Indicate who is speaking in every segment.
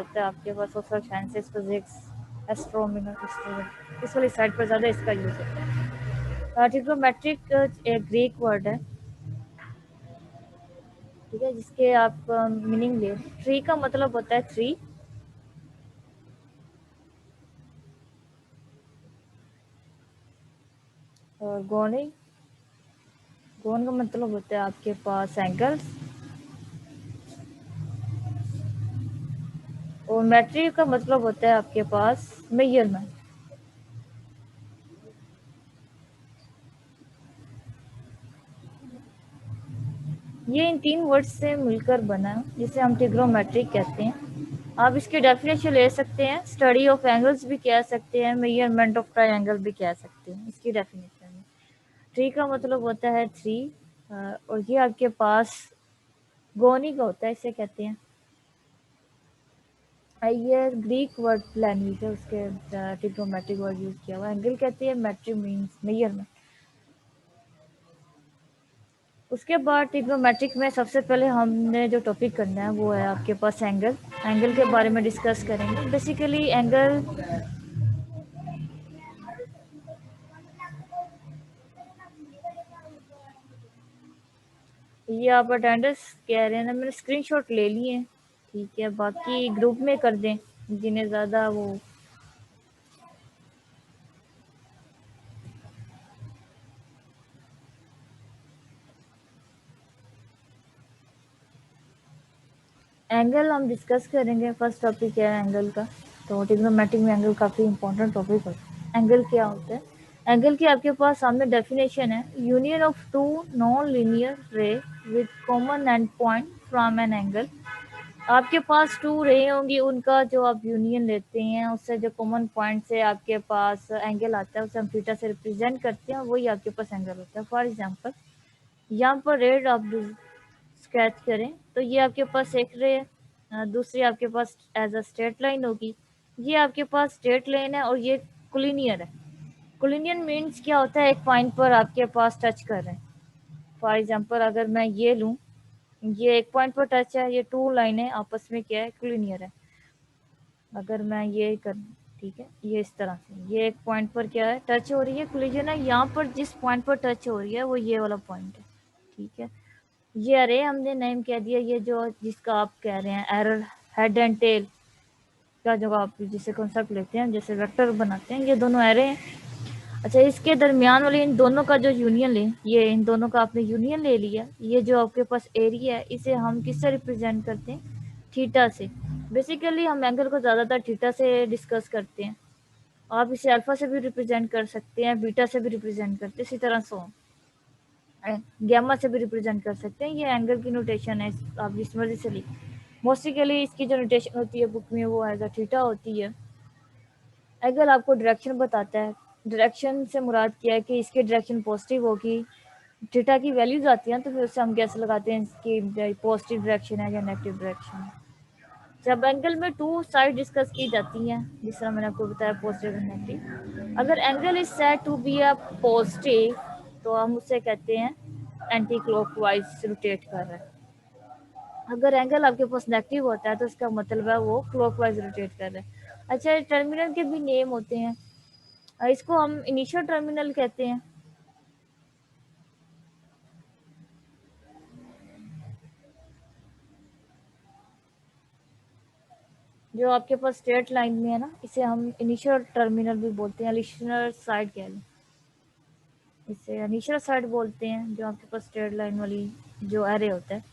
Speaker 1: होता है आपके पास सोशल साइंसेस, फिजिक्स, एस्ट्रोनॉमी, इस वाली साइड पर ज़्यादा इसका यूज़ होता है। ट्रिग्नोमेट्रिक एक ग्रीक वर्ड है, ठीक है, जिसके आप मीनिंग ले। ट्री का मतलब होता है ट्री, और गोन का मतलब होता है आपके पास एंगल्स, और मैट्रिक का मतलब होता है आपके पास मेजरमेंट। ये इन 3 वर्ड से मिलकर बना है, जिसे हम ट्रिग्नोमेट्रिक कहते हैं। आप इसकी डेफिनेशन ले सकते हैं, स्टडी ऑफ एंगल्स भी कह सकते हैं, मेजरमेंट ऑफ ट्रायंगल भी कह सकते हैं इसकी डेफिनेशन में। ट्री का मतलब होता है थ्री, और ये आपके पास गोनी का होता है, इसे कहते हैं। ये ग्रीक वर्ड लैंग्वेज है, उसके ट्रिग्नोमेट्रिक वर्ड यूज किया हुआ। एंगल कहते हैं, मेट्रिक मीन्स मेजरमेंट। उसके बाद ट्रिग्नोमेट्रिक में सबसे पहले हमने जो टॉपिक करना है वो है आपके पास एंगल। एंगल के बारे में डिस्कस करेंगे। बेसिकली एंगल ये आप अटेंडेंस कह रहे हैं ना, मैंने स्क्रीनशॉट ले लिए हैं, ठीक है, बाकी ग्रुप में कर दें जिन्हें ज़्यादा वो। एंगल हम डिस्कस करेंगे। फर्स्ट टॉपिक है एंगल का। तो ट्रिग्नोमेट्रिक में एंगल काफ़ी इंपॉर्टेंट टॉपिक होता है। एंगल क्या होता है? एंगल की आपके पास सामने डेफिनेशन है, union of two non linear ray with common end point from an angle. आपके पास टू रे होंगी, उनका जो आप यूनियन लेते हैं उससे जो कॉमन पॉइंट से आपके पास एंगल आता है उसे हम थीटा से रिप्रेजेंट करते हैं, वही आपके पास एंगल होता है। फॉर एग्जांपल यहाँ पर रेड आप स्केच करें तो ये आपके पास एक रे है, दूसरी आपके पास एज अ स्ट्रेट लाइन होगी। ये आपके पास स्ट्रेट लाइन है और ये कोलिनियर है। कोलिनियर मीन्स क्या होता है? एक पॉइंट पर आपके पास टच कर रहे हैं। फॉर एग्जांपल अगर मैं ये लूँ, ये एक पॉइंट पर टच है, ये टू लाइनें आपस में क्या है? कोलिनियर है। अगर मैं ये कर, ठीक है, ये इस तरह से ये एक पॉइंट पर क्या है? टच हो रही है, कोलिजन है। यहाँ पर जिस पॉइंट पर टच हो रही है वो ये वाला पॉइंट है, ठीक है। ये अरे हमने नेम कह दिया, ये जो जिसका आप कह रहे हैं एरर हेड एंड टेल का जो आप जिसे कॉन्सेप्ट लेते हैं, जैसे वेक्टर बनाते हैं, ये दोनों एरे हैं। अच्छा, इसके दरमियान वाले इन दोनों का जो यूनियन ले, ये इन दोनों का आपने यूनियन ले लिया। ये जो आपके पास एरिया है इसे हम किससे रिप्रेजेंट करते हैं? थीटा से। बेसिकली हम एंगल को ज़्यादातर थीटा से डिस्कस करते हैं। आप इसे अल्फा से भी रिप्रेजेंट कर सकते हैं, बीटा से भी रिप्रेजेंट करते हैं, इसी तरह सो गैमा से भी रिप्रेजेंट कर सकते हैं। ये एंगल की नोटेशन है, आप जिस मर्जी से लिख। मोस्टली इसकी जो नोटेशन होती है बुक में वो एज अ थीटा होती है। एंगल आपको डायरेक्शन बताता है। डायरेक्शन से मुराद किया है कि इसकी डायरेक्शन पॉजिटिव होगी। थीटा की वैल्यूज आती हैं तो फिर उससे हम कैसे लगाते हैं इसकी पॉजिटिव डायरेक्शन है या नेगेटिव डायरेक्शन है। जब एंगल में टू साइड डिस्कस की जाती हैं, जिस तरह मैंने आपको बताया पॉजिटिव और नेगेटिव, अगर angle is said to be a positive तो हम उसे कहते हैं एंटी क्लॉकवाइज रोटेट कर रहा है। अगर एंगल आपके पास नेगेटिव होता है तो इसका मतलब है वो क्लॉकवाइज रोटेट कर रहा है। अच्छा, टर्मिनल के भी नेम होते हैं, इसको हम इनिशियल टर्मिनल कहते हैं। जो आपके पास स्ट्रेट लाइन में है ना, इसे हम इनिशियल टर्मिनल भी बोलते हैं, इनिशियल साइड कह लें, इसे इनिशियल साइड बोलते हैं। जो आपके पास स्ट्रेट लाइन वाली जो एरे होता है,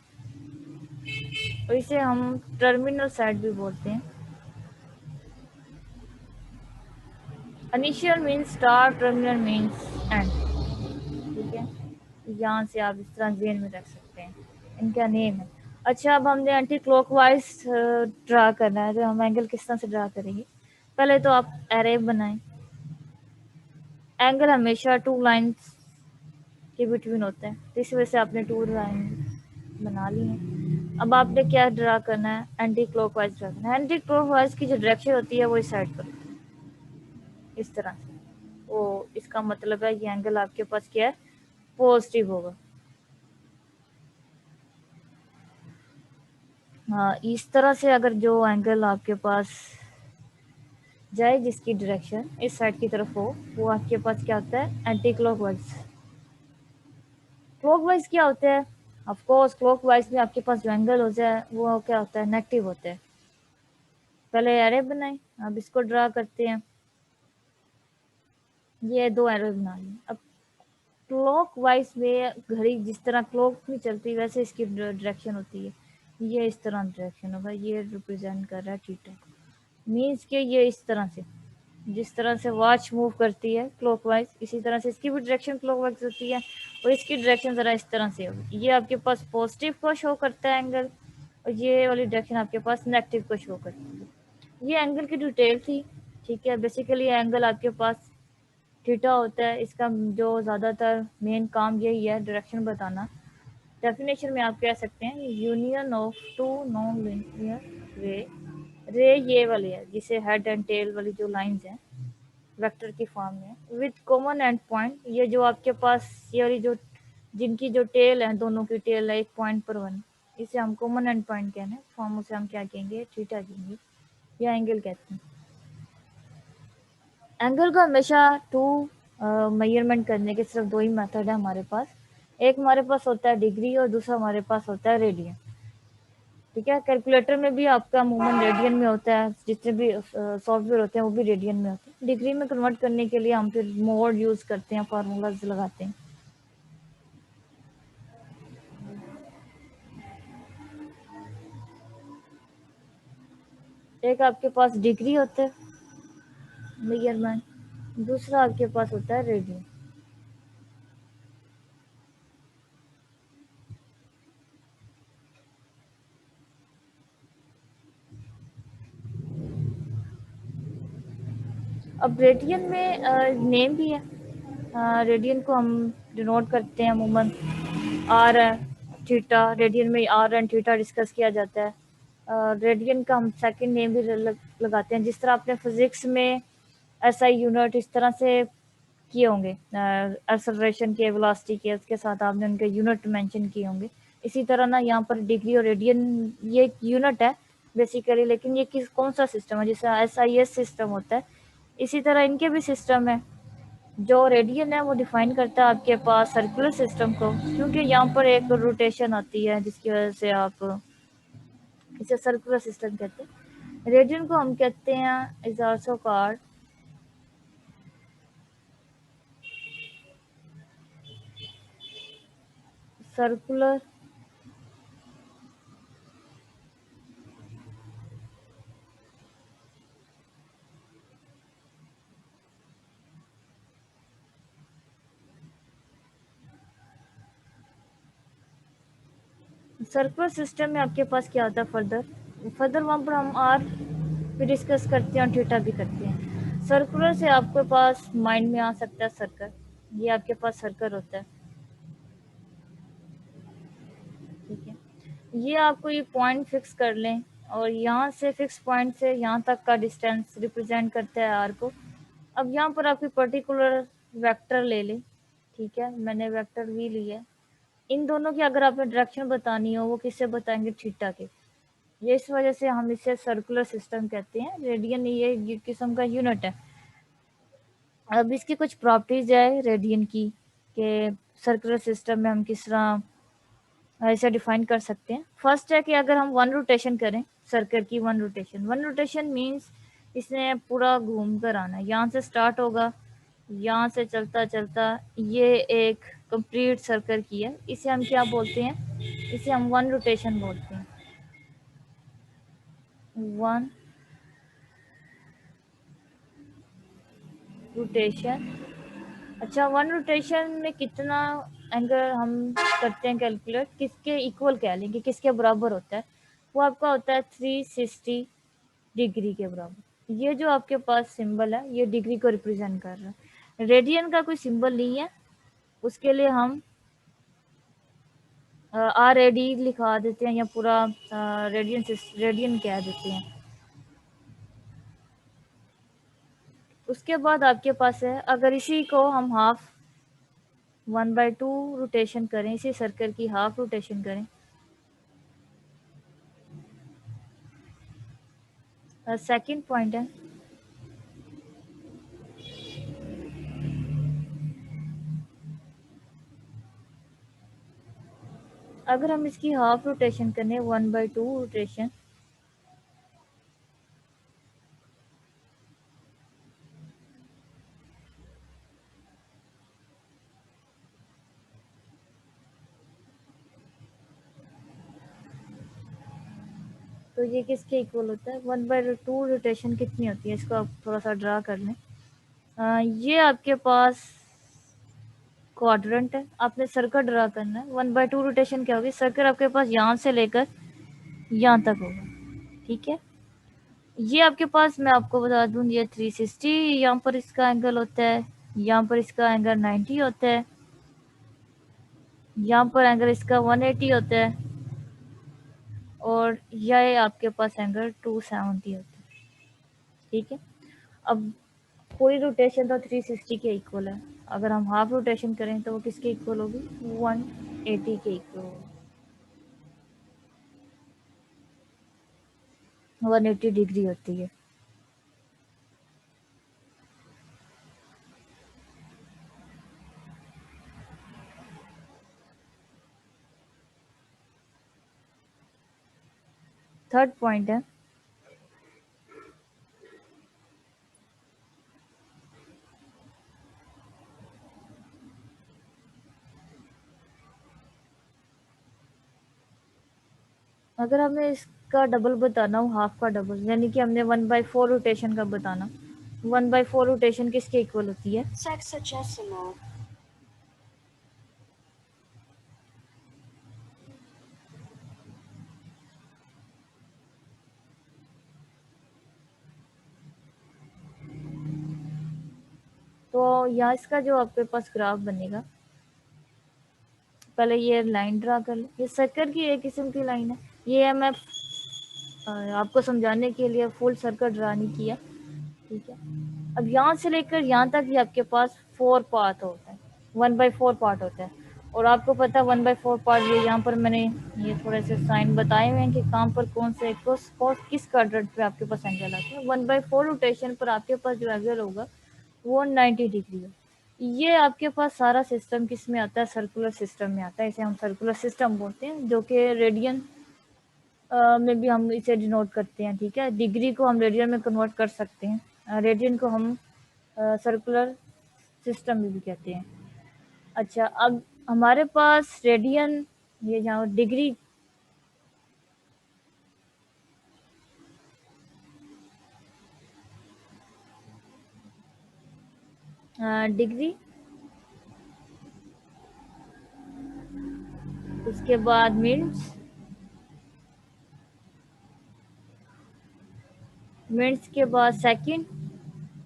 Speaker 1: और इसे हम टर्मिनल साइड भी बोलते हैं। Initial means start, terminal means and, ठीक है। यहाँ से आप इस तरह जेन में रख सकते हैं, इनका नेम है। अच्छा, अब हमने एंटी क्लॉकवाइज ड्रा करना है, तो हम एंगल किस तरह से ड्रा करेंगे? पहले तो आप एरे बनाएं। एंगल हमेशा टू लाइंस के बिटवीन होता है, तो इस वजह से आपने टू लाइन बना ली है। अब आपने क्या ड्रा करना है? एंटी क्लॉकवाइज ड्रा करना है। एंटी क्लॉकवाइज की जो डायरेक्शन होती है वो इस साइड पर होती है, इस तरह से। वो इसका मतलब है ये एंगल आपके पास क्या है? पॉजिटिव होगा। हाँ, इस तरह से अगर जो एंगल आपके पास जाए, जिसकी डायरेक्शन इस साइड की तरफ हो, वो आपके पास क्या होता है, एंटी क्लॉकवाइज। क्लॉकवाइज क्या होता है, ऑफ कोर्स क्लॉकवाइज में आपके पास जो एंगल हो जाए वो क्या होता है, नेगेटिव होता है। पहले एरे बनाए, अब इसको ड्रा करते हैं। ये दो एरो बना लिए। अब क्लॉक वाइज में घड़ी जिस तरह क्लॉक में चलती है वैसे इसकी डायरेक्शन होती है। ये इस तरह डायरेक्शन होगा, ये रिप्रेजेंट कर रहा है थीटा को। मीन्स के ये इस तरह से, जिस तरह से वॉच मूव करती है क्लॉकवाइज, इसी तरह से इसकी भी डायरेक्शन क्लॉकवाइज होती है, और इसकी डायरेक्शन ज़रा इस तरह से होगी। ये आपके पास पॉजिटिव को शो करता है एंगल, और ये वाली डायरेक्शन आपके पास नेगेटिव को शो करती है। ये एंगल की डिटेल थी। ठीक है, बेसिकली एंगल आपके पास थीटा होता है। इसका जो ज़्यादातर मेन काम यही है, डायरेक्शन बताना। डेफिनेशन में आप कह सकते हैं union of two non linear ray. Ray ये वाली है जिसे हेड एंड टेल वाली जो लाइंस हैं वेक्टर की फॉर्म में, विद कॉमन एंड पॉइंट। ये जो आपके पास ये वाली जो जिनकी जो टेल है, दोनों की टेल है एक पॉइंट पर वन, इसे हम कॉमन एंड पॉइंट कहते हैं। फॉर्म उसे हम क्या कहेंगे, थीटा कहेंगे या एंगल कहते हैं। एंगल को हमेशा टू मेजरमेंट करने के सिर्फ दो ही मेथड है हमारे पास। एक हमारे पास होता है डिग्री और दूसरा हमारे पास होता है रेडियन। ठीक है, कैलकुलेटर में भी आपका मूवमेंट रेडियन में होता है, जितने भी सॉफ्टवेयर होते हैं वो भी रेडियन में होते हैं। डिग्री में कन्वर्ट करने के लिए हम फिर मोड यूज़ करते हैं, फार्मूलाज लगाते हैं। एक आपके पास डिग्री होता है मेजरमेंट, दूसरा आपके पास होता है रेडियन। अब रेडियन में नेम भी है। रेडियन को हम डिनोट करते हैं अमूमन आर थीटा। रेडियन में आर एंड थीटा डिस्कस किया जाता है। रेडियन का हम सेकंड नेम भी लगाते हैं, जिस तरह आपने फिजिक्स में एसआई यूनिट इस तरह से किए होंगे, एक्सेलरेशन के, वेलोसिटी के, उसके साथ आपने उनके यूनिट मेंशन किए होंगे। इसी तरह ना यहाँ पर डिग्री और रेडियन ये एक यूनिट है बेसिकली, लेकिन ये किस कौन सा सिस्टम है, जैसे एसआईएस सिस्टम होता है, इसी तरह इनके भी सिस्टम है। जो रेडियन है वो डिफाइन करता है आपके पास सर्कुलर सिस्टम को, क्योंकि यहाँ पर एक रोटेशन आती है जिसकी वजह से आप इसे सर्कुलर सिस्टम कहते हैं। रेडियन को हम कहते हैं is also called circular circular system में आपके पास क्या होता है, फर्दर फर्दर वहाँ पर हम आर भी डिस्कस करते हैं और थीटा भी करते हैं। सर्कुलर से आपके पास माइंड में आ सकता है सर्कल, ये आपके पास सर्कल होता है। ठीक है, ये आपको ये पॉइंट फिक्स कर लें, और यहाँ से फिक्स पॉइंट से यहाँ तक का डिस्टेंस रिप्रेजेंट करता है आर को। अब यहाँ पर आपकी पर्टिकुलर वेक्टर ले लें। ठीक है, मैंने वेक्टर वी लिया है। इन दोनों की अगर आपने डायरेक्शन बतानी हो, वो किससे बताएंगे, थीटा के। ये इस वजह से हम इसे सर्कुलर सिस्टम कहते हैं। रेडियन ये किस्म का यूनिट है। अब इसकी कुछ प्रॉपर्टीज है रेडियन की, कि सर्कुलर सिस्टम में हम किस तरह ऐसे डिफाइन कर सकते हैं। फर्स्ट है कि अगर हम वन रोटेशन करें सर्कल की, वन रोटेशन मीन्स इसने पूरा घूम कर आना है। यहाँ से स्टार्ट होगा, यहाँ से चलता चलता ये एक कंप्लीट सर्कल की है। इसे हम क्या बोलते हैं, इसे हम वन रोटेशन बोलते हैं। One rotation. अच्छा, वन रोटेशन में कितना एंगल हम करते हैं कैलकुलेट, किसके इक्वल कह लेंगे, किसके बराबर होता है, वो आपका होता है 360 डिग्री के बराबर। ये जो आपके पास सिंबल है ये डिग्री को रिप्रेजेंट कर रहा है। रेडियन का कोई सिंबल नहीं है, उसके लिए हम आर ए डी लिखा देते हैं, या पूरा रेडियन रेडियन कह देते हैं। उसके बाद आपके पास है, अगर इसी को हम हाफ 1/2 रोटेशन करें, इसी सर्कल की हाफ रोटेशन करें, सेकंड पॉइंट है, अगर हम इसकी हाफ रोटेशन करें 1/2 रोटेशन, तो ये किसके इक्वल होता है? 1/2 रोटेशन कितनी होती है, इसको आप थोड़ा सा ड्रा कर लें। ये आपके पास क्वाड्रेंट है, आपने सर्कल ड्रा करना है। 1/2 रोटेशन क्या होगी? सर्कल आपके पास यहाँ से लेकर यहाँ तक होगा, ठीक है। ये आपके पास मैं आपको बता दूं, ये 360 यहाँ पर इसका एंगल होता है, यहाँ पर इसका एंगल 90 होता है, यहाँ पर एंगल इसका 180 होता है, और यह आपके पास एंगल 270 होता है, ठीक है। अब पूरी रोटेशन तो 360 के इक्वल है, अगर हम हाफ रोटेशन करें तो वो किसके इक्वल होगी? 180 के इक्वल होगी, 180 डिग्री होती है। थर्ड पॉइंट है, अगर हमें इसका डबल बताना हो, हाफ का डबल, यानी कि हमने 1/4 रोटेशन का बताना, 1/4 रोटेशन किसके इक्वल होती है? सेक्सटेसिमल। तो यहाँ इसका जो आपके पास ग्राफ बनेगा, पहले ये लाइन ड्रा कर लो, ये सर्कल की एक किस्म की लाइन है, ये मैं आपको समझाने के लिए फुल सर्कल ड्रा नहीं किया, ठीक है। अब यहाँ से लेकर यहाँ तक ये आपके पास 4 पार्ट होता है, 1/4 पार्ट होता है, और आपको पता है 1/4 पार्ट, ये यहाँ पर मैंने ये थोड़े से साइन बताए हुए हैं कि कहाँ पर कौन से किस क्वाड्रेंट पे आपके पास एंगल आता है। 1/4 रोटेशन पर आपके पास जो एंगल होगा वो 90 डिग्री है। ये आपके पास सारा सिस्टम किस में आता है? सर्कुलर सिस्टम में आता है, इसे हम सर्कुलर सिस्टम बोलते हैं, जो कि रेडियन में भी हम इसे डिनोट करते हैं, ठीक है। डिग्री को हम रेडियन में कन्वर्ट कर सकते हैं, रेडियन को हम सर्कुलर सिस्टम में भी कहते हैं। अच्छा, अब हमारे पास रेडियन, ये जहाँ डिग्री, डिग्री, उसके बाद मिनट्स, मिनट्स के बाद सेकंड।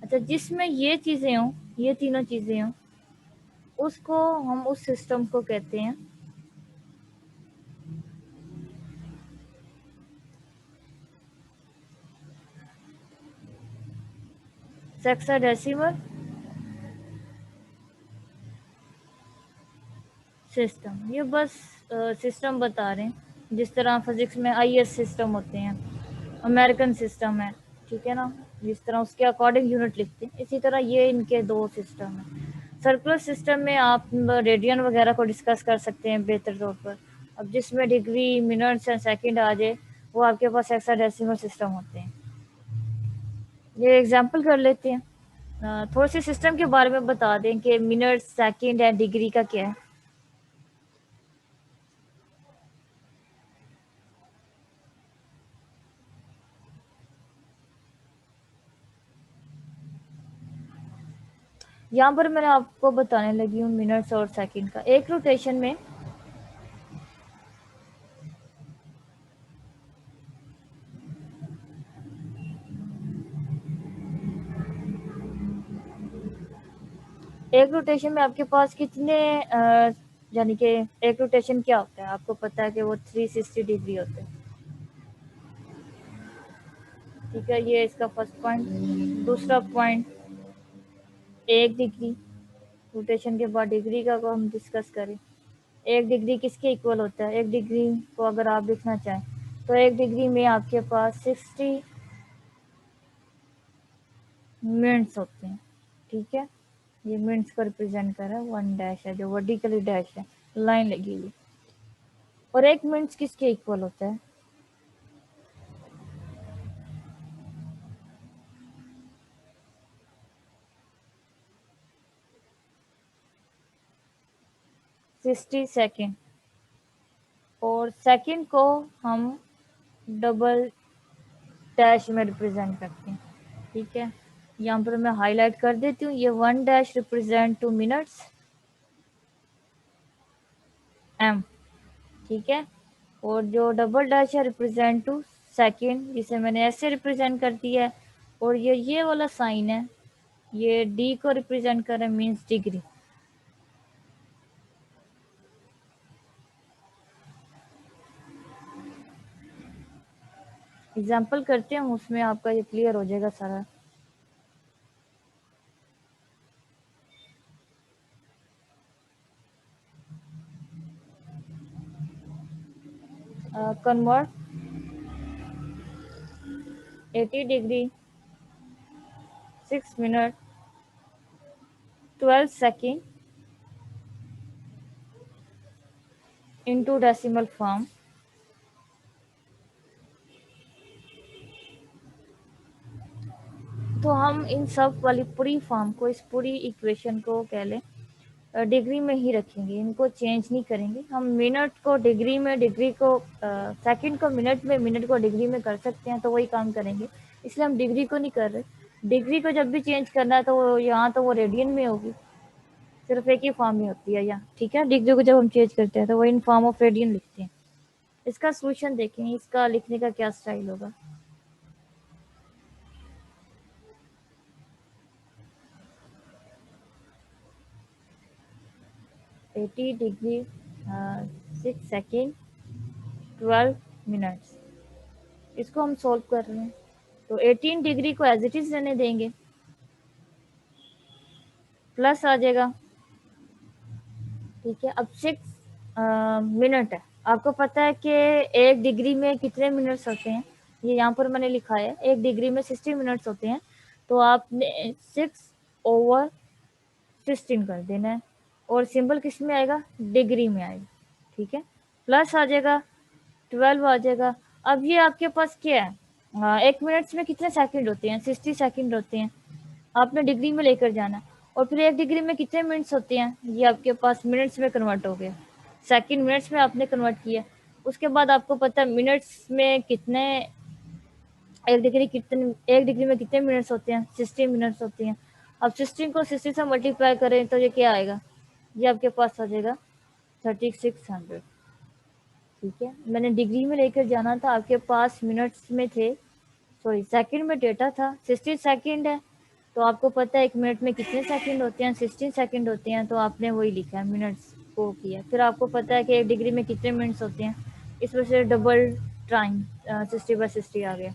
Speaker 1: अच्छा, जिसमें ये चीज़ें हों, ये तीनों चीज़ें हों, उसको हम, उस सिस्टम को कहते हैं सेक्साडेसिमल सिस्टम। ये बस सिस्टम बता रहे हैं, जिस तरह फिजिक्स में IS सिस्टम होते हैं, अमेरिकन सिस्टम है, ठीक है ना, जिस तरह उसके अकॉर्डिंग यूनिट लिखते हैं, इसी तरह ये इनके दो सिस्टम है। सर्कुलर सिस्टम में आप रेडियन वगैरह को डिस्कस कर सकते हैं बेहतर तौर पर। अब जिसमें डिग्री, मिनट्स एंड सेकंड आ जाए, वो आपके पास हेक्साडेसिमल सिस्टम होते हैं। ये एग्जांपल कर लेते हैं, थोड़े से सिस्टम के बारे में बता दें कि मिनट, सेकंड एंड डिग्री का क्या है। यहाँ पर मैंने आपको बताने लगी हूँ मिनट्स और सेकंड का। एक रोटेशन में आपके पास कितने यानी कि एक रोटेशन क्या होता है? आपको पता है कि वो 360 डिग्री होते हैं, ठीक है। ये इसका फर्स्ट पॉइंट। दूसरा पॉइंट, 1 डिग्री रोटेशन के बाद डिग्री का को हम डिस्कस करें। 1 डिग्री किसके इक्वल होता है? 1 डिग्री को अगर आप लिखना चाहें तो 1 डिग्री में आपके पास 60 मिनट्स होते हैं। ठीक है, ये मिनट्स को रिप्रेजेंट कर रहा है, 1 डैश है जो वर्टिकली डैश है, लाइन लगी हुई। और 1 मिनट्स किसके इक्वल होता है? 60 सेकेंड। और सेकेंड को हम डबल डैश में रिप्रेजेंट करते हैं। ठीक है, यहाँ पर मैं हाईलाइट कर देती हूँ, ये 1 डैश रिप्रेजेंट 2 मिनट्स m। ठीक है, और जो डबल डैश है रिप्रेजेंट टू सेकेंड, जिसे मैंने ऐसे रिप्रेजेंट कर दिया है। और ये वाला साइन है, ये d को रिप्रेजेंट कर रहा है, मीन्स डिग्री। एग्जाम्पल करते हैं, उसमें आपका ये क्लियर हो जाएगा सारा। Convert 80 degree 6 minute 12 second into decimal form. तो हम इन सब वाली पूरी फॉर्म को, इस पूरी इक्वेशन को कह लें डिग्री में ही रखेंगे, इनको चेंज नहीं करेंगे। हम मिनट को डिग्री में, डिग्री को सेकंड को मिनट में, मिनट को डिग्री में कर सकते हैं, तो वही काम करेंगे। इसलिए हम डिग्री को नहीं कर रहे। डिग्री को जब भी चेंज करना है तो वो यहाँ तो वो रेडियन में होगी, सिर्फ एक ही फॉर्म में होती है यहाँ। ठीक है, डिग्री को जब हम चेंज करते हैं तो वो इन फॉर्म ऑफ रेडियन लिखते हैं। इसका सोल्यूशन देखें, इसका लिखने का क्या स्टाइल होगा। 80 डिग्री 6 सेकेंड 12 मिनट्स, इसको हम सोल्व कर रहे हैं। तो 18 डिग्री को एज इट इज रहने देंगे, प्लस आ जाएगा। ठीक है, अब 6 मिनट है। आपको पता है कि 1 डिग्री में कितने मिनट्स होते हैं? ये यहाँ पर मैंने लिखा है, 1 डिग्री में 60 मिनट्स होते हैं। तो आपने 6/16 कर देना है, और सिंबल किस में आएगा? डिग्री में आएगा। ठीक है, प्लस आ जाएगा, 12 आ जाएगा। अब ये आपके पास क्या है? 1 मिनट्स में कितने सेकंड होते हैं? 60 सेकंड होते हैं। आपने डिग्री में लेकर जाना। और फिर 1 डिग्री में कितने मिनट्स होते हैं? ये आपके पास मिनट्स में कन्वर्ट हो गया, सेकंड मिनट्स में आपने कन्वर्ट किया। उसके बाद आपको पता है मिनट्स में कितने, 1 डिग्री में कितने मिनट्स होते हैं? 60 मिनट्स होते हैं। अब 16 को 60 से मल्टीप्लाई करें तो ये क्या आएगा? ये आपके पास आ जाएगा 3600। ठीक है, मैंने डिग्री में लेकर जाना था, आपके पास मिनट्स में थे, सॉरी सेकंड में डेटा था। 60 सेकंड है, तो आपको पता है 1 मिनट में कितने सेकंड होते हैं? 16 सेकंड होते हैं। तो आपने वही लिखा है, मिनट्स को किया। फिर आपको पता है कि 1 डिग्री में कितने मिनट्स होते हैं, इस वजह से डबल टाइम 60/60 आ गया।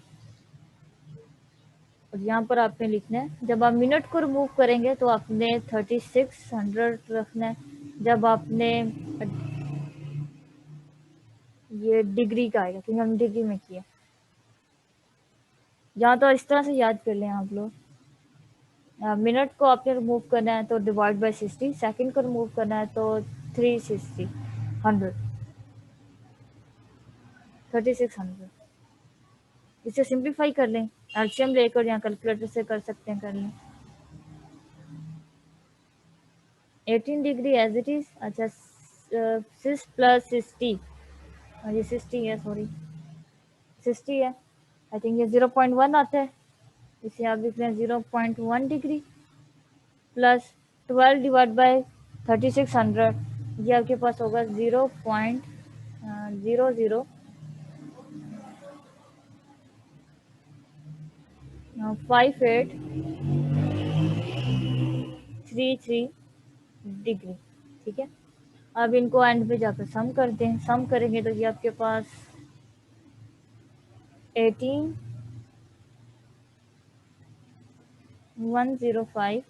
Speaker 1: और यहाँ पर आपने लिखना है, जब आप मिनट को रिमूव करेंगे तो आपने 3600 रखना है। जब आपने ये डिग्री का आएगा, क्योंकि हम डिग्री में किया। यहाँ तो इस तरह से याद कर लें आप लोग। मिनट को आपने रिमूव करना है तो डिवाइड बाय 60, सेकंड को रिमूव करना है तो 3600। इसे सिंप्लीफाई कर लें, एलसीएम लेकर यहाँ कैलकुलेटर से कर सकते हैं, कर लें। 18 डिग्री एज इट इज। अच्छा, 6+60, ये 60 है, सॉरी 60 है। आई थिंक ये 0.1 आता है, इसे आप लिख लें 0.1 डिग्री प्लस 12 डिवाइड बाय 3600। ये आपके पास होगा 0.005833 डिग्री। ठीक है, अब इनको एंड में जाकर सम करते हैं। सम करेंगे तो ये आपके पास 18105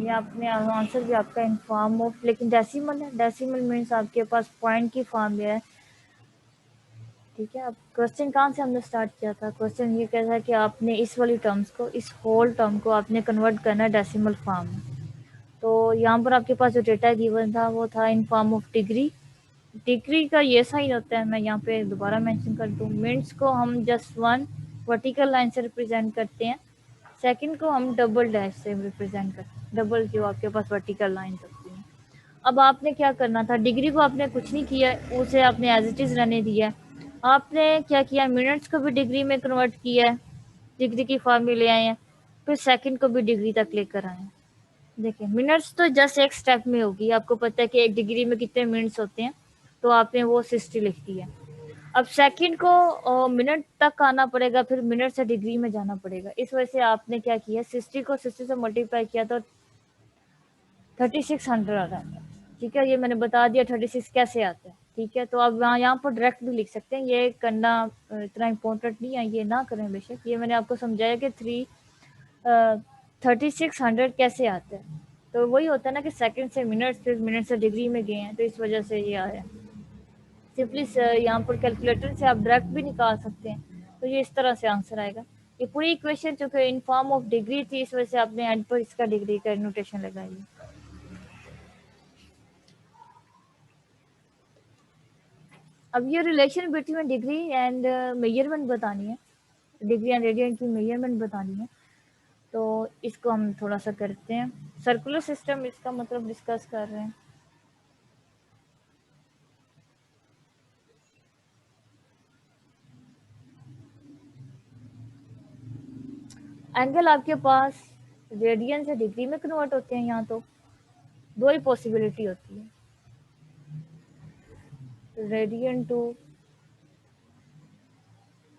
Speaker 1: ये आपने आंसर भी आपका इन फॉर्म ऑफ, लेकिन डेसिमल है। डेसिमल मीन्स आपके पास पॉइंट की फॉर्म में है। ठीक है, अब क्वेश्चन कहाँ से हमने स्टार्ट किया था? क्वेश्चन ये कहता है कि आपने इस वाली टर्म्स को, इस होल टर्म को आपने कन्वर्ट करना है डेसिमल फॉर्म में। तो यहाँ पर आपके पास जो डेटा गिवन था वो था in form of degree. Degree का ये साइन होता है, मैं यहाँ पे दोबारा मेंशन कर दूँ, मिनट्स को हम जस्ट वन वर्टिकल लाइन से रिप्रेजेंट करते हैं, सेकंड को हम डबल डैश से रिप्रेजेंट करते हैं, डबल जो आपके पास वर्टिकल लाइन होती है। अब आपने क्या करना था, डिग्री को आपने कुछ नहीं किया, उसे आपने एज इट इज़ रहने दिया। आपने क्या किया, मिनट्स को भी डिग्री में कन्वर्ट किया है, डिग्री की फॉर्म में ले आए हैं, फिर सेकंड को भी डिग्री तक लेकर आए हैं। देखिए मिनट्स तो जस्ट एक स्टेप में होगी, आपको पता है कि एक डिग्री में कितने मिनट्स होते हैं, तो आपने वो 60 लिख दिया। अब सेकंड को मिनट तक आना पड़ेगा, फिर मिनट से डिग्री में जाना पड़ेगा। इस वजह से आपने क्या किया, 60 को 60 से मल्टीप्लाई किया तो 3600 आ रहा है। ठीक है, ये मैंने बता दिया 36 कैसे आता है। ठीक है, तो अब यहाँ पर डायरेक्ट भी लिख सकते हैं, ये करना इतना इम्पोर्टेंट नहीं है, ये ना करें बेशक। ये मैंने आपको समझाया कि 3600 कैसे आता है। तो वही होता है ना कि सेकंड से मिनट, फिर मिनट से डिग्री में गए हैं, तो इस वजह से ये आया। सिंपली यहाँ पर कैलकुलेटर से आप डायरेक्ट भी निकाल सकते हैं, तो ये इस तरह से आंसर आएगा। ये पूरी इक्वेशन चूंकि इन फॉर्म ऑफ डिग्री थी, इस वजह से आपने एंड पर इसका डिग्री का नोटेशन लगाई है। अब ये relation between degree and measurement बतानी है, डिग्री एंड रेडियन की मेजरमेंट बतानी है, तो इसको हम थोड़ा सा करते हैं। सर्कुलर सिस्टम इसका मतलब डिस्कस कर रहे हैं। एंगल आपके पास रेडियन से डिग्री में कन्वर्ट होते हैं, यहाँ तो दो ही पॉसिबिलिटी होती है, रेडियन टू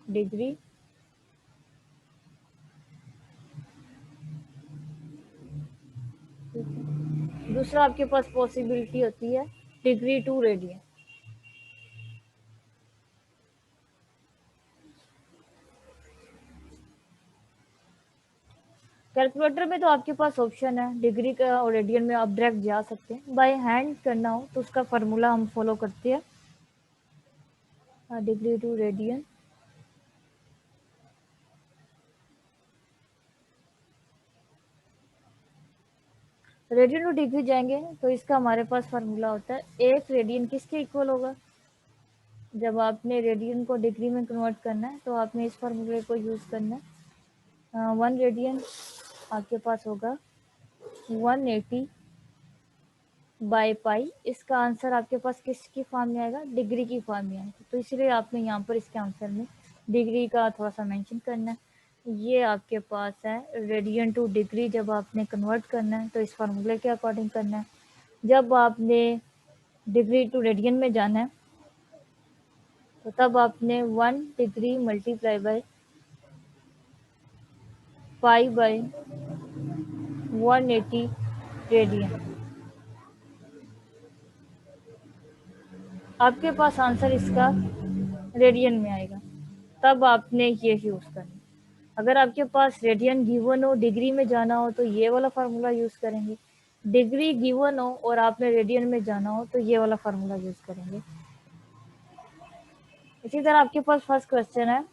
Speaker 1: डिग्री दूसरा आपके पास पॉसिबिलिटी होती है डिग्री टू रेडियन। कैलकुलेटर में तो आपके पास ऑप्शन है डिग्री का और रेडियन में, आप डायरेक्ट जा सकते हैं। बाय हैंड करना हो तो उसका फार्मूला हम फॉलो करते हैं, degree to radian. Radian to degree जाएंगे तो इसका हमारे पास फार्मूला होता है, एक रेडियन किसके इक्वल होगा, जब आपने रेडियन को डिग्री में कन्वर्ट करना है तो आपने इस फार्मूले को यूज़ करना है। 1 रेडियन आपके पास होगा 180 बाय पाई। इसका आंसर आपके पास किसकी फॉर्म में आएगा, डिग्री की फॉर्म में आएगा, तो इसलिए आपने यहाँ पर इसके आंसर में डिग्री का थोड़ा सा मेंशन करना है। ये आपके पास है रेडियन टू डिग्री, जब आपने कन्वर्ट करना है तो इस फार्मूले के अकॉर्डिंग करना है। जब आपने डिग्री टू रेडियन में जाना है तो तब आपने 1 degree multiply by pi by 180 radian, आपके पास आंसर इसका रेडियन में आएगा, तब आपने ये यूज़ करना। अगर आपके पास रेडियन गिवन हो, डिग्री में जाना हो तो ये वाला फार्मूला यूज़ करेंगे, डिग्री गिवन हो और आपने रेडियन में जाना हो तो ये वाला फार्मूला यूज़ करेंगे। इसी तरह आपके पास फर्स्ट क्वेश्चन है,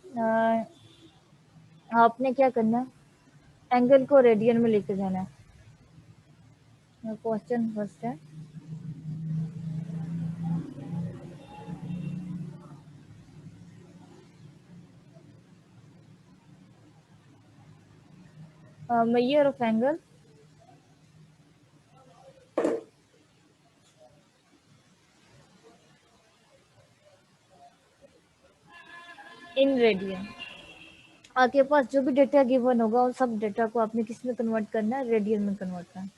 Speaker 1: आपने क्या करना है, एंगल को रेडियन में लेके जाना है। क्वेश्चन फर्स्ट है, measure of angle in radian. आपके पास जो भी डेटा गिवन होगा उन सब डेटा को आपने किस में कन्वर्ट करना है, रेडियन में कन्वर्ट करना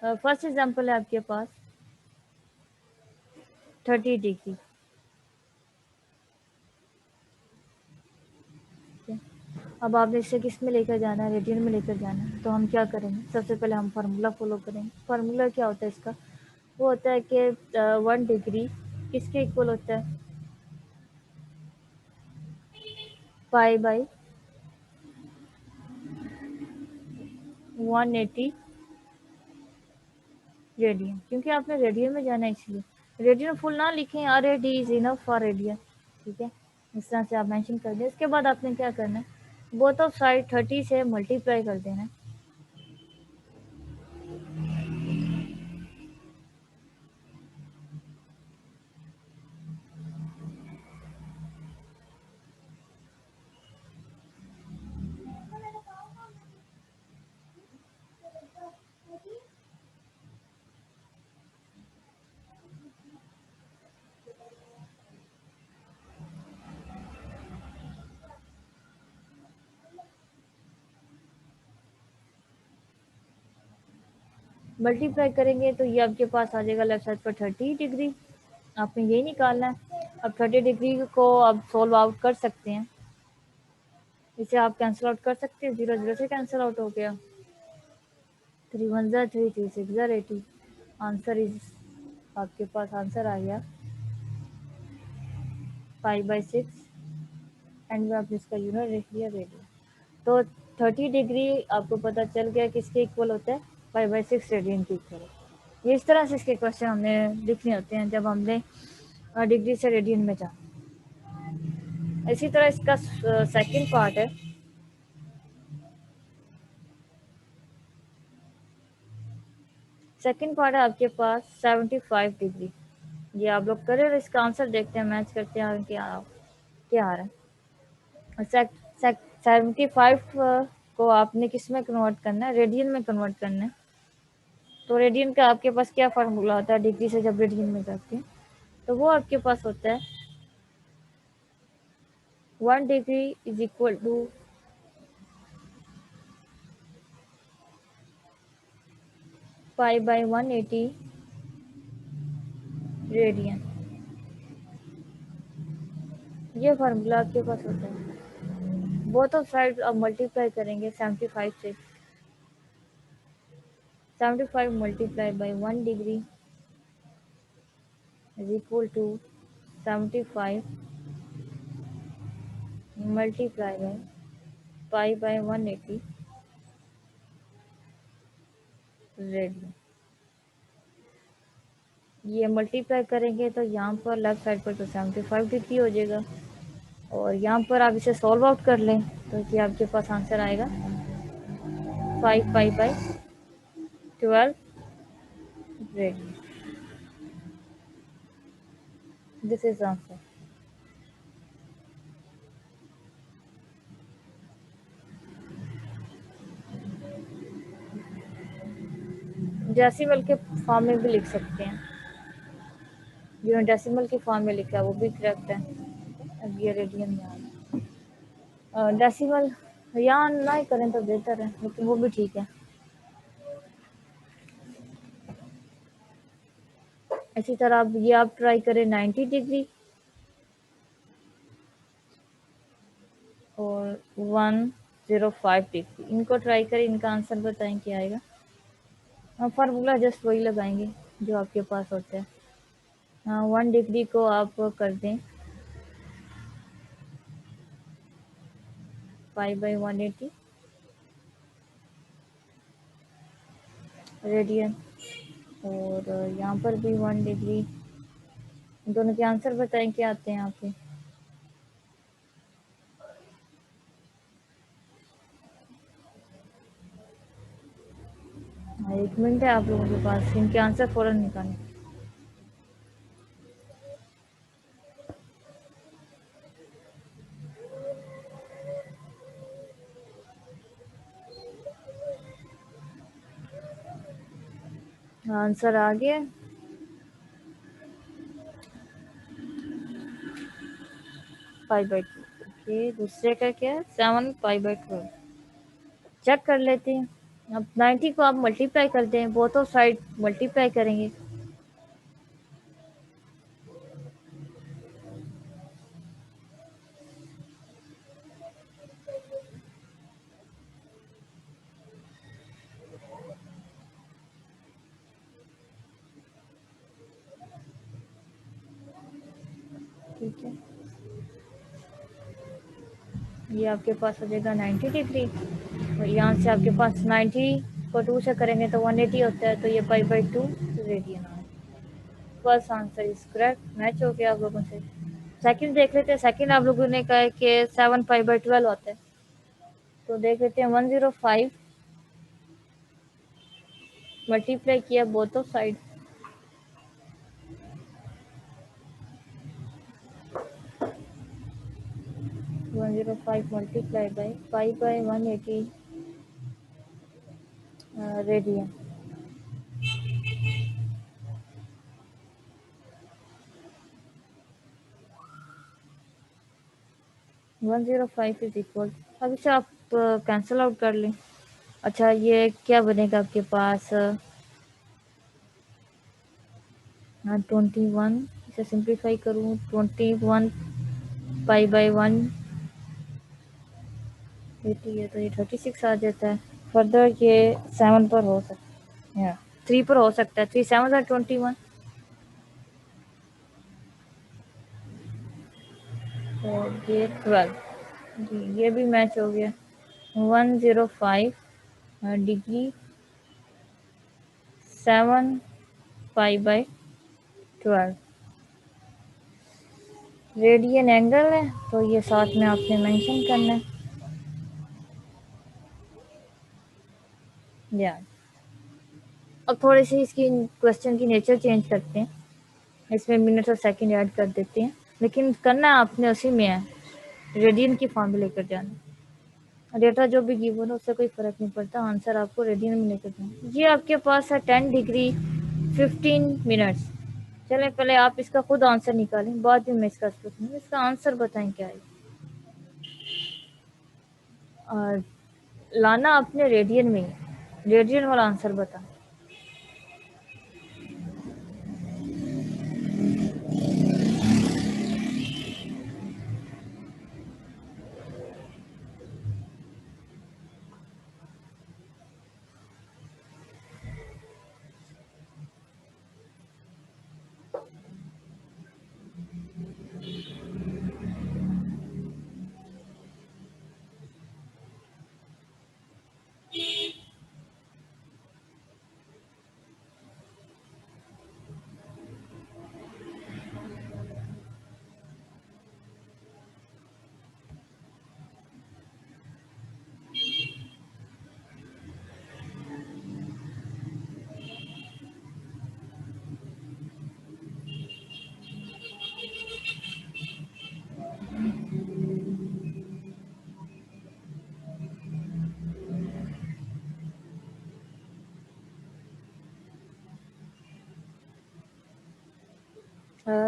Speaker 1: है। फर्स्ट एग्जांपल है आपके पास 30 डिग्री। अब आपने इसे किस में लेकर जाना है, रेडियन में लेकर जाना है, तो हम क्या करेंगे, सबसे पहले हम फार्मूला फॉलो करेंगे। फार्मूला क्या होता है इसका, वो होता है कि 1 डिग्री किसके इक्वल होता है, पाई बाई 180 रेडियन, क्योंकि आपने रेडियन में जाना है इसलिए। रेडियन फुल ना लिखें, RAD is enough for radian, ठीक है, इस तरह से आप मेंशन कर दें। इसके बाद आपने क्या करना है, बोथ ऑफ साइड 30 से मल्टीप्लाई कर देना है। मल्टीप्लाई करेंगे तो ये आपके पास आ जाएगा लेफ्ट साइड पर 30 डिग्री। आपने यही निकालना है। अब 30 डिग्री को आप सोल्व आउट कर सकते हैं, इसे आप कैंसिल आउट कर सकते हैं, 0 0 से कैंसिल आउट हो गया। 3 1 3 3 6 80। आंसर इज, आपके पास आंसर आ गया 5/6, एंड में आपने इसका यूनिट लिख दिया रेडियन। तो 30 डिग्री आपको पता चल गया किसके इक्वल होता है, 5/6 रेडियन के इक्वल। ये इस तरह से इसके क्वेश्चन हमने लिखने होते हैं जब हमने डिग्री से रेडियन में जाना। इसी तरह इसका सेकंड पार्ट है। सेकंड पार्ट है आपके पास 75 डिग्री। ये आप लोग करें और इसका आंसर देखते हैं, मैच करते हैं क्या क्या आ रहा है। 75 को आपने किस में कन्वर्ट करना है, रेडियन में कन्वर्ट करना है। तो रेडियन का आपके पास क्या फार्मूला होता है डिग्री से जब रेडियन में जाते हैं, तो वो आपके पास होता है 1 degree is equal to π/180 radian. ये फार्मूला आपके पास होता है। बोथ ऑफ साइड अब मल्टीप्लाई करेंगे 75 से। 75 multiply by 1 degree is equal to 75 multiply by π/180 radian. ये मल्टीप्लाई करेंगे तो यहाँ पर लेफ्ट साइड पर तो 75 डिग्री हो जाएगा, और यहाँ पर आप इसे सॉल्व आउट कर लें तो ये आपके पास आंसर आएगा 5π/12 radian. This is answer. Decimal के फॉर्म में भी लिख सकते हैं, जिन्होंने डेसिमल के फॉर्म में लिखा है वो भी करेक्ट है। अब ये रेडियन में आ रहा है। डेसिमल यहाँ ना ही करें तो बेहतर है, लेकिन वो भी ठीक है। इसी तरह अब ये आप ट्राई करें 90 डिग्री और 105 डिग्री, इनको ट्राई करें, इनका आंसर बताएं क्या आएगा। हम फार्मूला जस्ट वही लगाएंगे जो आपके पास होता है। 1 डिग्री को आप कर दें π/180 रेडियन, और यहाँ पर भी 1 डिग्री। दोनों के आंसर बताएं क्या आते हैं आपके। एक मिनट है आप लोगों के पास, इनके आंसर फौरन निकालें। आंसर आ गया। 5/2। ओके, दूसरे का क्या है, 7π/12। चेक कर लेते हैं। अब 90 को आप मल्टीप्लाई करते हैं, बोथ ऑफ साइड मल्टीप्लाई करेंगे। ठीक है, ये आपके पास हो जाएगा 90 डिग्री, और यहाँ से आपके पास 90 को 2 से करेंगे तो 180 होता है, तो ये पाई/2 रेडियन आ first answer is correct, match हो गया आप लोगों से। सेकंड देख लेते हैं। सेकंड आप लोगों ने कहा है कि 7 पाई/12 होता है, तो देख लेते हैं 105 मल्टीप्लाई किया both of side, 105 multiply by पाई/180 रेडियन। 105 इज इक्वल, अब इसे आप कैंसिल आउट कर लें। अच्छा ये क्या बनेगा आपके पास 21, इसे सिंप्लीफाई करूँ 21 पाई/180 है तो ये 36 आ जाता है। फर्दर ये 7 पर हो सकता है, 3 पर हो सकता है, 3 7 are 21, तो ये 12 जी, ये भी मैच हो गया। 105 डिग्री 7 पाई/12 रेडियन एंगल है, तो ये साथ में आपने मेंशन करना है। या अब थोड़ी सी इसकी क्वेश्चन की नेचर चेंज करते हैं, इसमें मिनट और सेकंड ऐड कर देते हैं, लेकिन करना आपने उसी में है, रेडियन की फॉर्म में लेकर जाना। डेटा जो भी गिवन हो उससे कोई फर्क नहीं पड़ता, आंसर आपको रेडियन में लेकर जाना। ये आपके पास है 10 डिग्री 15 मिनट्स। चलें पहले आप इसका खुद आंसर निकालें, बाद में मैं इसका पूछूंगी, इसका आंसर बताएं क्या है। और लाना अपने रेडियन में ही, रेडियन वाला आंसर बता।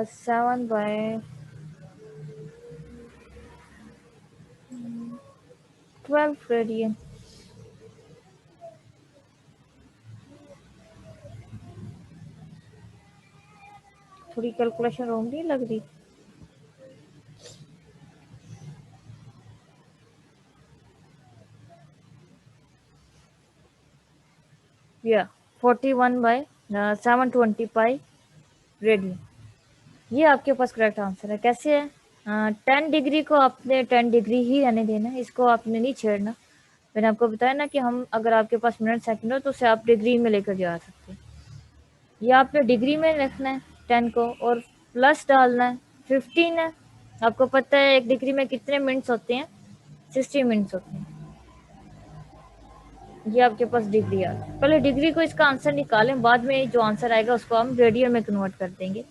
Speaker 1: Seven by 12 radian. थोड़ी कैलकुलेशन रॉन्ग नहीं लग रही? या 41/720 पाई रेडियन, ये आपके पास करेक्ट आंसर है। कैसे है? 10 डिग्री को आपने 10 डिग्री ही रहने देना है, इसको आपने नहीं छेड़ना। मैंने आपको बताया ना कि हम अगर आपके पास मिनट सेकंड हो तो उसे आप डिग्री में लेकर जा सकते हैं। ये आपने डिग्री में रखना है 10 को, और प्लस डालना है 15 है। आपको पता है 1 डिग्री में कितने मिनट्स होते हैं? 60 मिनट्स होते हैं। ये आपके पास डिग्री आ गई। पहले डिग्री को इसका आंसर निकालें, बाद में जो आंसर आएगा उसको हम रेडियन में कन्वर्ट कर देंगे।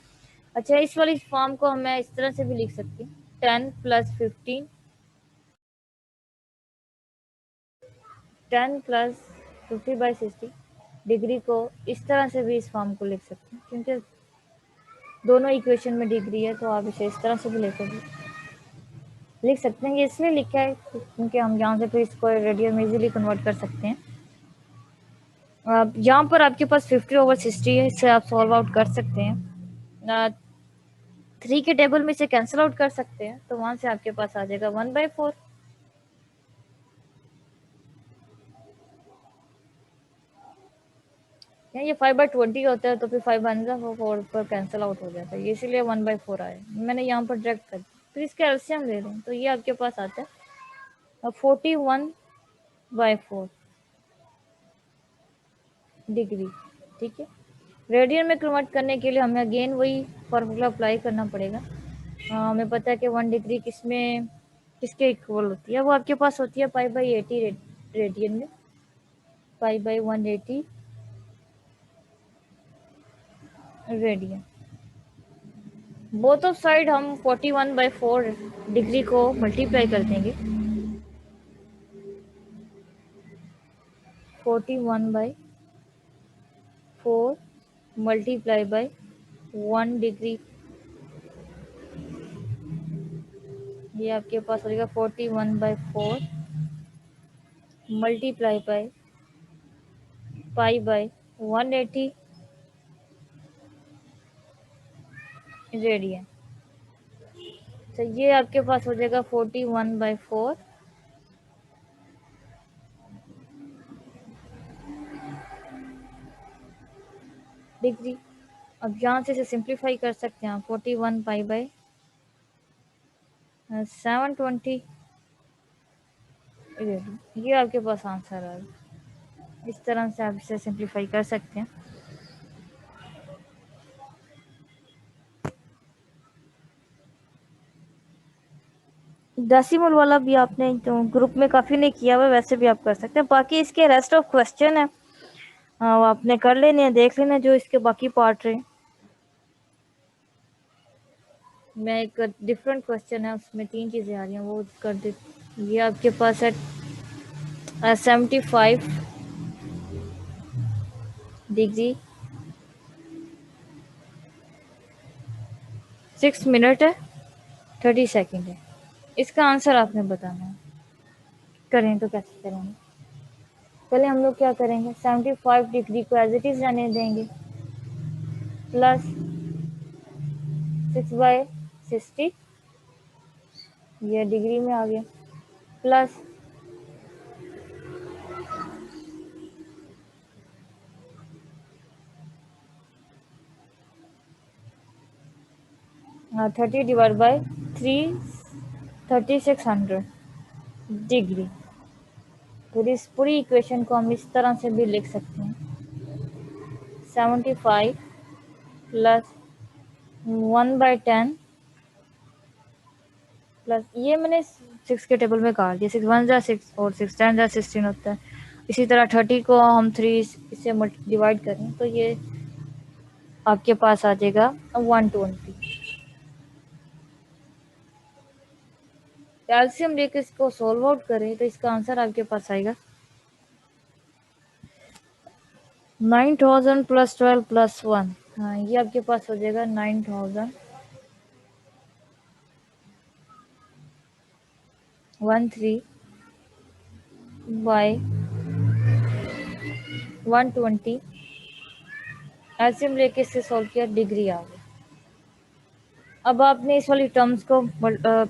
Speaker 1: अच्छा इस वाली फॉर्म को मैं इस तरह से भी लिख सकती हूँ, 10 + 15, 10 + 50/60 डिग्री को इस तरह से भी इस फॉर्म को लिख सकते हैं, क्योंकि दोनों इक्वेशन में डिग्री है, तो आप इसे इस तरह से भी लेकर लिख सकते हैं। ये इसलिए लिखा है क्योंकि हम यहाँ से फिर इसको रेडियन में इजीली कन्वर्ट कर सकते हैं। अब यहाँ पर आपके पास 50/60 है, इससे आप सॉल्व आउट कर सकते हैं। 3 के टेबल में इसे कैंसिल आउट कर सकते हैं, तो वहाँ से आपके पास आ जाएगा 1/4। ये 5/20 होता है, तो फिर 5 4 पर कैंसिल आउट हो जाता है, इसीलिए 1/4 आया। मैंने यहाँ पर डायरेक्ट कर, फिर इसके एलसीएम ले लें तो ये आपके पास आता है 41/4। डिग्री। ठीक है, रेडियन में कन्वर्ट करने के लिए हमें अगेन वही फार्मूला अप्लाई करना पड़ेगा। हमें पता है कि 1 डिग्री किसमें किसके इक्वल होती है, वो आपके पास होती है पाई/80 रेडियन में, पाई/180 रेडियन। बोथ ऑफ साइड हम 41/4 डिग्री को मल्टीप्लाई कर देंगे, 41/4 मल्टीप्लाई बाय 1 डिग्री, ये आपके पास हो जाएगा 41/4 मल्टीप्लाई बाय पाई/180 रेडियन। तो ये आपके पास हो जाएगा 41/4 डिग्री। अब यहाँ से इसे सिंप्लीफाई कर सकते हैं, 41 पाई/720 रेडियन। ये आपके पास आंसर है। इस तरह से आप इसे सिंप्लीफाई कर सकते हैं। डेसिमल वाला भी आपने तो ग्रुप में काफ़ी ने किया हुआ, वैसे भी आप कर सकते हैं। बाकी इसके रेस्ट ऑफ क्वेश्चन है, वो आपने कर लेने हैं, देख लेना जो इसके बाकी पार्ट रहे। मैं एक डिफरेंट क्वेश्चन है, उसमें 3 चीज़ें आ रही हैं, वो कर दे। ये आपके पास है 75 डिग्री 6 मिनट है 30 सेकेंड है। इसका आंसर आपने बताना है। करें तो कैसे करेंगे? पहले हम लोग क्या करेंगे, 75 डिग्री को एज इट इज रहने देंगे, प्लस 6/60, ये डिग्री में आ गया, प्लस 30 डिवाइड बाय 3, 3600 डिग्री। फिर इस पूरी इक्वेशन को हम इस तरह से भी लिख सकते हैं, 75 प्लस 1/10 प्लस, ये मैंने 6 के टेबल में काट दिया, 6 1 जा 6 और 6 10 जा 16 होता है। इसी तरह 30 को हम 3 इससे डिवाइड करें तो ये आपके पास आ जाएगा 120। कैल्शियम लेकर इसको सोल्व आउट करें तो इसका आंसर आपके पास आएगा 9000 प्लस 12 प्लस 1। हाँ, ये आपके पास हो जाएगा 9013 बाय 120। एल्शियम लेके इससे सॉल्व किया, डिग्री आ गई। अब आपने इस वाली टर्म्स को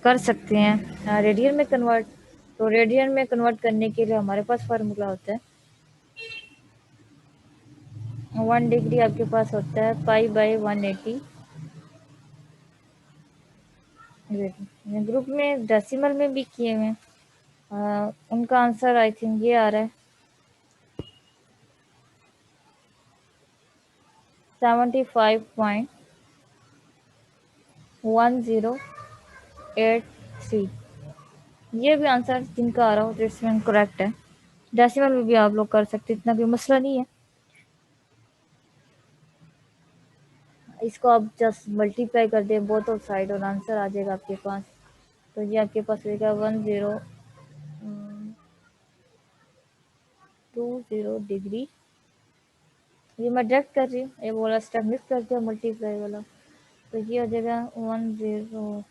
Speaker 1: कर सकते हैं रेडियन में कन्वर्ट। तो रेडियन में कन्वर्ट करने के लिए हमारे पास फार्मूला होता है, 1 डिग्री आपके पास होता है पाई/180 रेडियन। ग्रुप में डेसिमल में भी किए हुए हैं, उनका आंसर आई थिंक ये आ रहा है 75.1083। ये भी आंसर जिनका आ रहा हो तो इसमें करेक्ट है। डेसिमल में भी आप लोग कर सकते, इतना कोई मसला नहीं है। इसको आप जस्ट मल्टीप्लाई कर दें बोथ ऑफ साइड और आंसर आ जाएगा आपके पास। तो ये आपके पास रहेगा 1020 डिग्री। ये मैं डायरेक्ट कर रही हूँ, ये वाला स्टेप मिस कर दिया मल्टीप्लाई वाला। तो ये हो जाएगा 10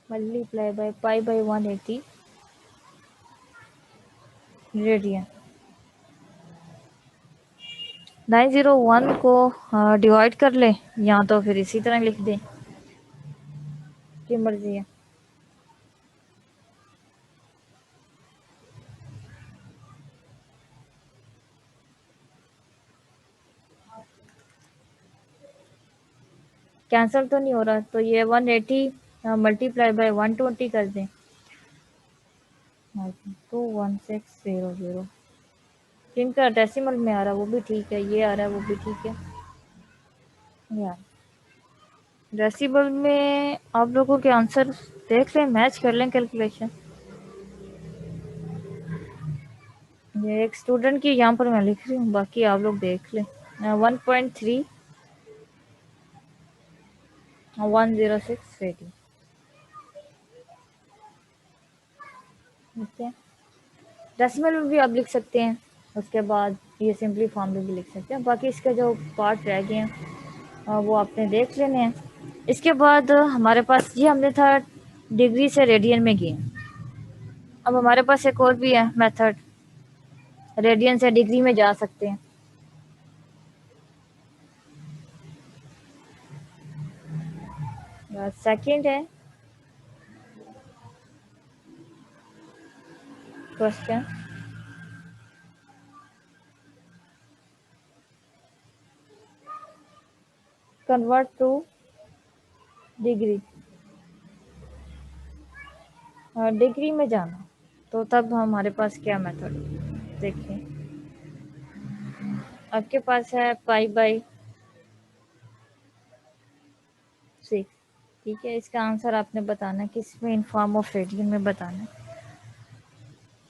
Speaker 1: मल्टीप्लाई बाय पाई/180 रेडियन। 901 को डिवाइड कर ले, या तो फिर इसी तरह लिख दें, की मर्जी है। कैंसिल तो नहीं हो रहा, तो ये 180 मल्टीप्लाई बाय 120 कर दें, 21600। जिनका डेसिमल में आ रहा है वो भी ठीक है, ये आ रहा है वो भी ठीक है यार। डेसिमल में आप लोगों के आंसर देख लें, मैच कर लें कैलकुलेशन। ये एक स्टूडेंट की यहाँ पर मैं लिख रही हूँ, बाकी आप लोग देख लें। 1.3 106 रेटिंग। ठीक है, डेसिमल में भी आप लिख सकते हैं, उसके बाद ये सिंपली फॉर्म में भी लिख सकते हैं। बाकी इसके जो पार्ट रह गए हैं वो आपने देख लेने हैं। इसके बाद हमारे पास ये हमने था डिग्री से रेडियन में गए। अब हमारे पास एक और भी है मेथड, रेडियन से डिग्री में जा सकते हैं। सेकंड है question, convert two degree. Degree में जाना, तो तब हमारे पास क्या मेथड देखिए। आपके पास है पाई/6। ठीक है, इसका आंसर आपने बताना है किस में, इन फॉर्म ऑफ रेडियन में बताना है,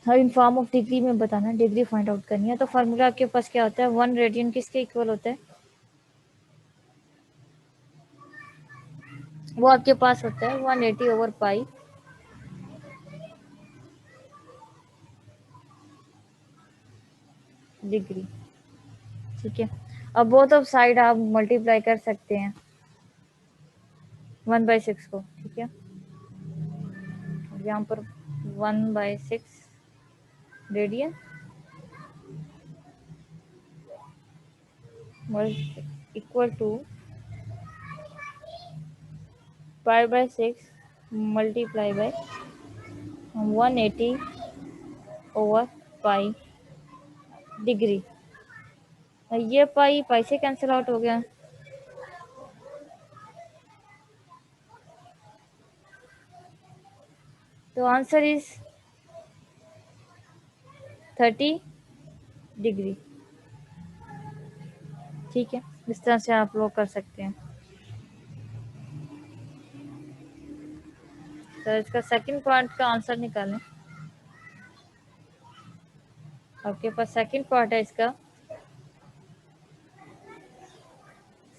Speaker 1: हाँ इन फॉर्म ऑफ डिग्री में बताना है, डिग्री फाइंड आउट करनी है। तो फार्मूला आपके पास क्या होता है, 1 रेडियन किसके इक्वल होता है, वो आपके पास होता है 180/पाई डिग्री। ठीक है, अब बोथ ऑफ साइड आप मल्टीप्लाई कर सकते हैं 1/6 को। ठीक है, यहाँ पर 1/6 रेडियन इक्वल टू पाई/6 मल्टीप्लाई बाय 180/पाई डिग्री। ये पाई पाई से कैंसिल आउट हो गया, तो आंसर इज 30 डिग्री। ठीक है, इस तरह से आप लोग कर सकते हैं। तो इसका सेकंड पॉइंट का आंसर निकालें। आपके पास सेकंड पार्ट है इसका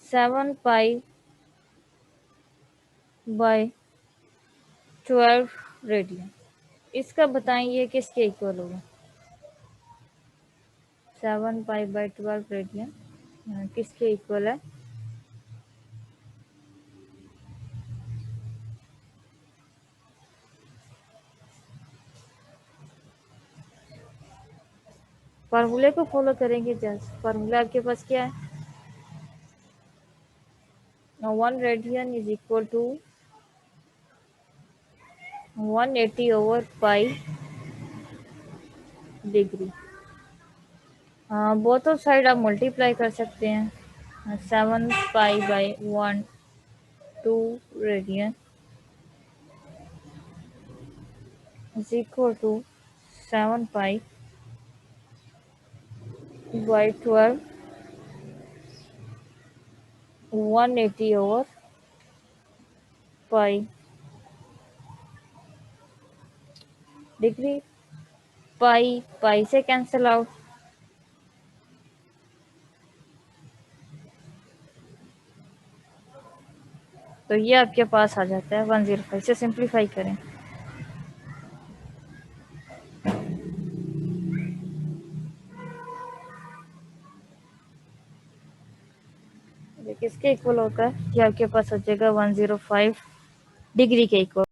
Speaker 1: 7 पाई/12 रेडियन। इसका बताएं ये किसके इक्वल होगा, 7 पाई/12 रेडियन किसके इक्वल है। फार्मूले को फॉलो करेंगे जस्ट। फार्मूला आपके पास क्या है, 1 रेडियन इज इक्वल टू 180/पाई डिग्री। बोथ ऑफ साइड आप मल्टीप्लाई कर सकते हैं। 7 पाई/1 2 रेडियन इज इक्वल टू 7 पाई/12 180/पाई डिग्री। पाई पाई से कैंसिल आउट, तो ये आपके पास आ जाता है 105 से। सिंप्लीफाई करें, ये किसके इक्वल होता है, ये आपके पास हो जाएगा 105 डिग्री के इक्वल।